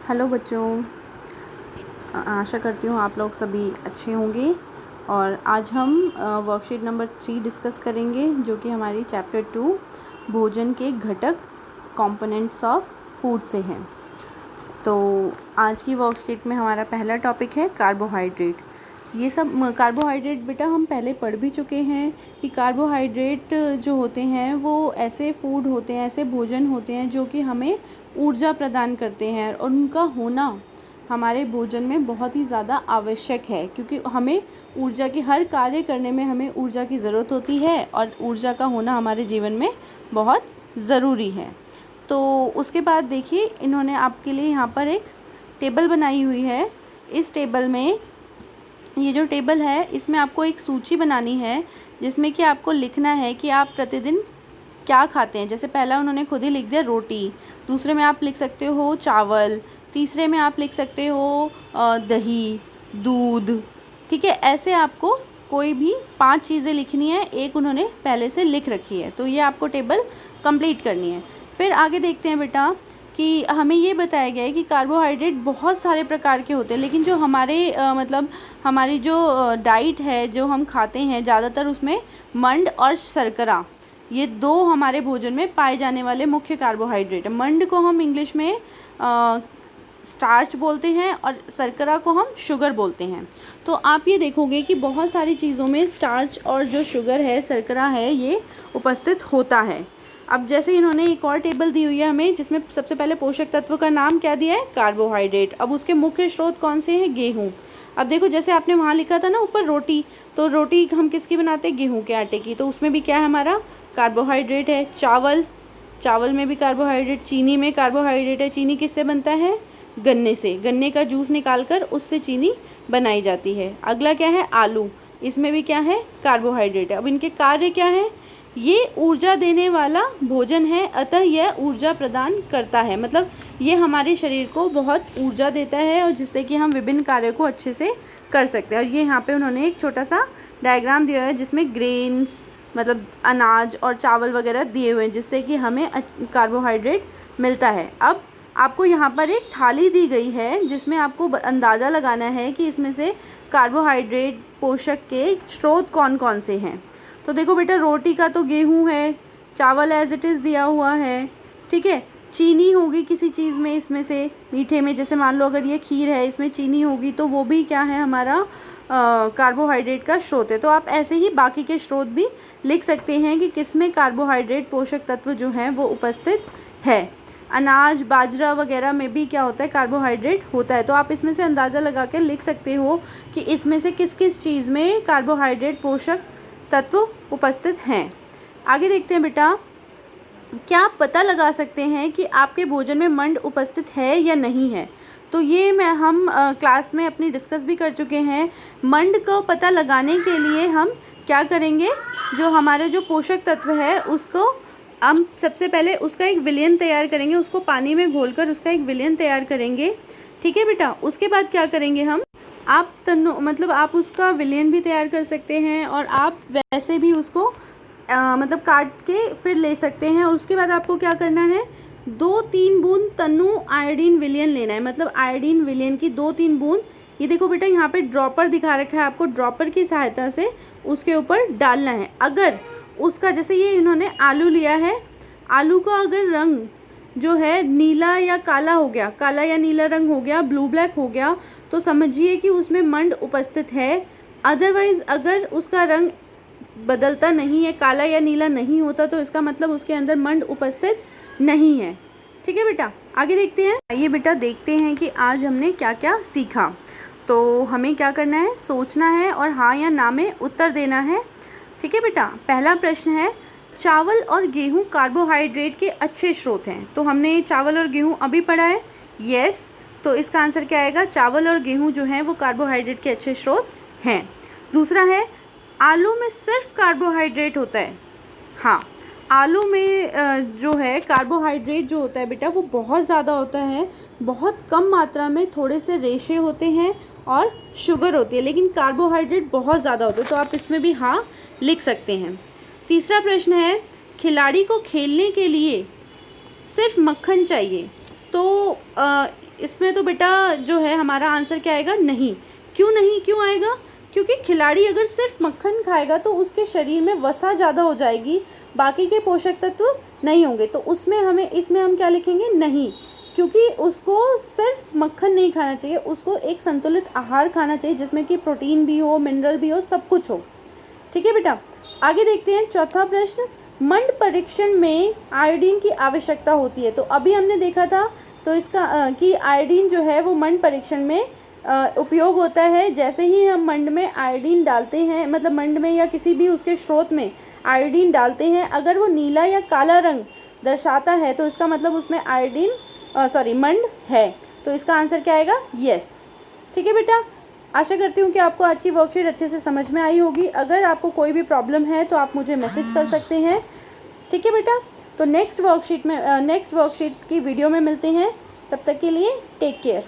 Hello बच्चों, आशा करती हूँ आप लोग सभी अच्छे होंगे। और आज हम वर्कशीट नंबर 3 डिस्कस करेंगे, जो कि हमारी चैप्टर 2 भोजन के घटक कंपोनेंट्स ऑफ फूड से है। तो आज की वर्कशीट में हमारा पहला टॉपिक है कार्बोहाइड्रेट। ये सब कार्बोहाइड्रेट बेटा हम पहले पढ़ भी चुके हैं कि कार्बोहाइड्रेट जो होते हैं वो ऐसे फूड होते हैं, ऐसे भोजन होते हैं जो कि हमें ऊर्जा प्रदान करते हैं, और उनका होना हमारे भोजन में बहुत ही ज़्यादा आवश्यक है, क्योंकि हमें ऊर्जा की हर कार्य करने में हमें ऊर्जा की ज़रूरत होती है, और ऊर्जा का होना हमारे जीवन में बहुत ज़रूरी है। तो उसके बाद देखिए, इन्होंने आपके लिए यहाँ पर एक टेबल बनाई हुई है। इस टेबल में, ये जो टेबल है, इसमें आपको एक सूची बनानी है जिसमें कि आपको लिखना है कि आप प्रतिदिन क्या खाते हैं। जैसे पहला उन्होंने खुद ही लिख दिया रोटी, दूसरे में आप लिख सकते हो चावल, तीसरे में आप लिख सकते हो दही, दूध। ठीक है, ऐसे आपको कोई भी 5 चीज़ें लिखनी है, एक उन्होंने पहले से लिख रखी है। तो ये आपको टेबल कंप्लीट करनी है। फिर आगे देखते हैं बेटा कि हमें ये बताया गया है कि कार्बोहाइड्रेट बहुत सारे प्रकार के होते हैं, लेकिन जो हमारे मतलब हमारी जो डाइट है, जो हम खाते हैं ज़्यादातर, उसमें मंड और शर्करा, ये 2 हमारे भोजन में पाए जाने वाले मुख्य कार्बोहाइड्रेट है। मंड को हम इंग्लिश में स्टार्च बोलते हैं और शर्करा को हम शुगर बोलते हैं। तो आप ये देखोगे कि बहुत सारी चीज़ों में स्टार्च और जो शुगर है, शर्करा है, ये उपस्थित होता है। अब जैसे इन्होंने एक और टेबल दी हुई है हमें, जिसमें सबसे पहले पोषक तत्व का नाम क्या दिया है, कार्बोहाइड्रेट। अब उसके मुख्य स्रोत कौन से हैं, गेहूँ। अब देखो, जैसे आपने वहाँ लिखा था ना ऊपर रोटी, तो रोटी हम किसकी बनाते हैं, गेहूँ के आटे की। तो उसमें भी क्या है, हमारा कार्बोहाइड्रेट है। चावल में भी कार्बोहाइड्रेट, चीनी में कार्बोहाइड्रेट है। चीनी किससे बनता है, गन्ने से। गन्ने का जूस निकालकर उससे चीनी बनाई जाती है। अगला क्या है, आलू, इसमें भी क्या है, कार्बोहाइड्रेट है। अब इनके कार्य क्या है, ये ऊर्जा देने वाला भोजन है, अतः यह ऊर्जा प्रदान करता है। मतलब ये हमारे शरीर को बहुत ऊर्जा देता है, और जिससे कि हम विभिन्न कार्यों को अच्छे से कर सकते हैं। और ये यहाँ पे उन्होंने एक छोटा सा डायग्राम दिया है जिसमें ग्रेन्स, मतलब अनाज और चावल वगैरह दिए हुए हैं, जिससे कि हमें कार्बोहाइड्रेट मिलता है। अब आपको यहाँ पर एक थाली दी गई है जिसमें आपको अंदाज़ा लगाना है कि इसमें से कार्बोहाइड्रेट पोषक के स्रोत कौन कौन से हैं। तो देखो बेटा, रोटी का तो गेहूँ है, चावल एज इट इज़ दिया हुआ है, ठीक है। चीनी होगी किसी चीज़ में, इसमें से मीठे में, जैसे मान लो अगर ये खीर है, इसमें चीनी होगी, तो वो भी क्या है, हमारा कार्बोहाइड्रेट का स्रोत है। तो आप ऐसे ही बाकी के स्रोत भी लिख सकते हैं कि किसमें कार्बोहाइड्रेट पोषक तत्व जो हैं वो उपस्थित है। अनाज, बाजरा वगैरह में भी क्या होता है, कार्बोहाइड्रेट होता है। तो आप इसमें से अंदाज़ा लगा के लिख सकते हो कि इसमें से किस किस चीज़ में कार्बोहाइड्रेट पोषक तत्व उपस्थित हैं। आगे देखते हैं बेटा, क्या आप पता लगा सकते हैं कि आपके भोजन में मंड उपस्थित है या नहीं है। तो ये हम क्लास में अपनी डिस्कस भी कर चुके हैं। मंड को पता लगाने के लिए हम क्या करेंगे, जो हमारे जो पोषक तत्व है उसको हम सबसे पहले उसका एक विलयन तैयार करेंगे, उसको पानी में घोलकर उसका एक विलयन तैयार करेंगे, ठीक है बेटा। उसके बाद क्या करेंगे हम, आप मतलब आप उसका विलयन भी तैयार कर सकते हैं, और आप वैसे भी उसको मतलब काट के फिर ले सकते हैं। और उसके बाद आपको क्या करना है, 2-3 बूंद तनु आयोडीन विलयन लेना है। मतलब आयोडीन विलयन की 2-3 बूंद, ये देखो बेटा यहाँ पे ड्रॉपर दिखा रखा है, आपको ड्रॉपर की सहायता से उसके ऊपर डालना है। अगर उसका, जैसे ये इन्होंने आलू लिया है, आलू का अगर रंग जो है नीला या काला हो गया, काला या नीला रंग हो गया, ब्लू ब्लैक हो गया, तो समझिए कि उसमें मंड उपस्थित है। अदरवाइज़ अगर उसका रंग बदलता नहीं है, काला या नीला नहीं होता, तो इसका मतलब उसके अंदर मंड उपस्थित नहीं है, ठीक है बेटा। आगे देखते हैं। आइए बेटा देखते हैं कि आज हमने क्या क्या सीखा। तो हमें क्या करना है, सोचना है और हाँ या ना में उत्तर देना है, ठीक है बेटा। पहला प्रश्न है, चावल और गेहूं कार्बोहाइड्रेट के अच्छे स्रोत हैं। तो हमने चावल और गेहूं अभी पढ़ा है, यस। तो इसका आंसर क्या आएगा, चावल और गेहूं जो हैं वो कार्बोहाइड्रेट के अच्छे स्रोत हैं। दूसरा है, आलू में सिर्फ कार्बोहाइड्रेट होता है। हाँ, आलू में जो है कार्बोहाइड्रेट जो होता है बेटा, वो बहुत ज़्यादा होता है, बहुत कम मात्रा में थोड़े से रेशे होते हैं और शुगर होती है, लेकिन कार्बोहाइड्रेट बहुत ज़्यादा होते हैं। तो आप इसमें भी हाँ लिख सकते हैं। तीसरा प्रश्न है, खिलाड़ी को खेलने के लिए सिर्फ मक्खन चाहिए। तो इसमें तो बेटा जो है हमारा आंसर क्या आएगा, नहीं। क्यों आएगा? क्योंकि खिलाड़ी अगर सिर्फ मक्खन खाएगा तो उसके शरीर में वसा ज़्यादा हो जाएगी, बाकी के पोषक तत्व नहीं होंगे। तो इसमें हम क्या लिखेंगे, नहीं, क्योंकि उसको सिर्फ मक्खन नहीं खाना चाहिए, उसको एक संतुलित आहार खाना चाहिए जिसमें कि प्रोटीन भी हो, मिनरल भी हो, सब कुछ हो। ठीक है बेटा, आगे देखते हैं चौथा प्रश्न। मंड परीक्षण में आयोडीन की आवश्यकता होती है। तो अभी हमने देखा था तो इसका कि आयोडीन जो है वो मंड परीक्षण में उपयोग होता है। जैसे ही हम मंड में आयोडीन डालते हैं, मतलब मंड में या किसी भी उसके स्रोत में आयोडीन डालते हैं, अगर वो नीला या काला रंग दर्शाता है तो इसका मतलब उसमें मंड है। तो इसका आंसर क्या आएगा, यस। ठीक है बेटा, आशा करती हूँ कि आपको आज की वर्कशीट अच्छे से समझ में आई होगी। अगर आपको कोई भी प्रॉब्लम है तो आप मुझे मैसेज कर सकते हैं। ठीक है बेटा, तो नेक्स्ट वर्कशीट की वीडियो में मिलते हैं। तब तक के लिए टेक केयर।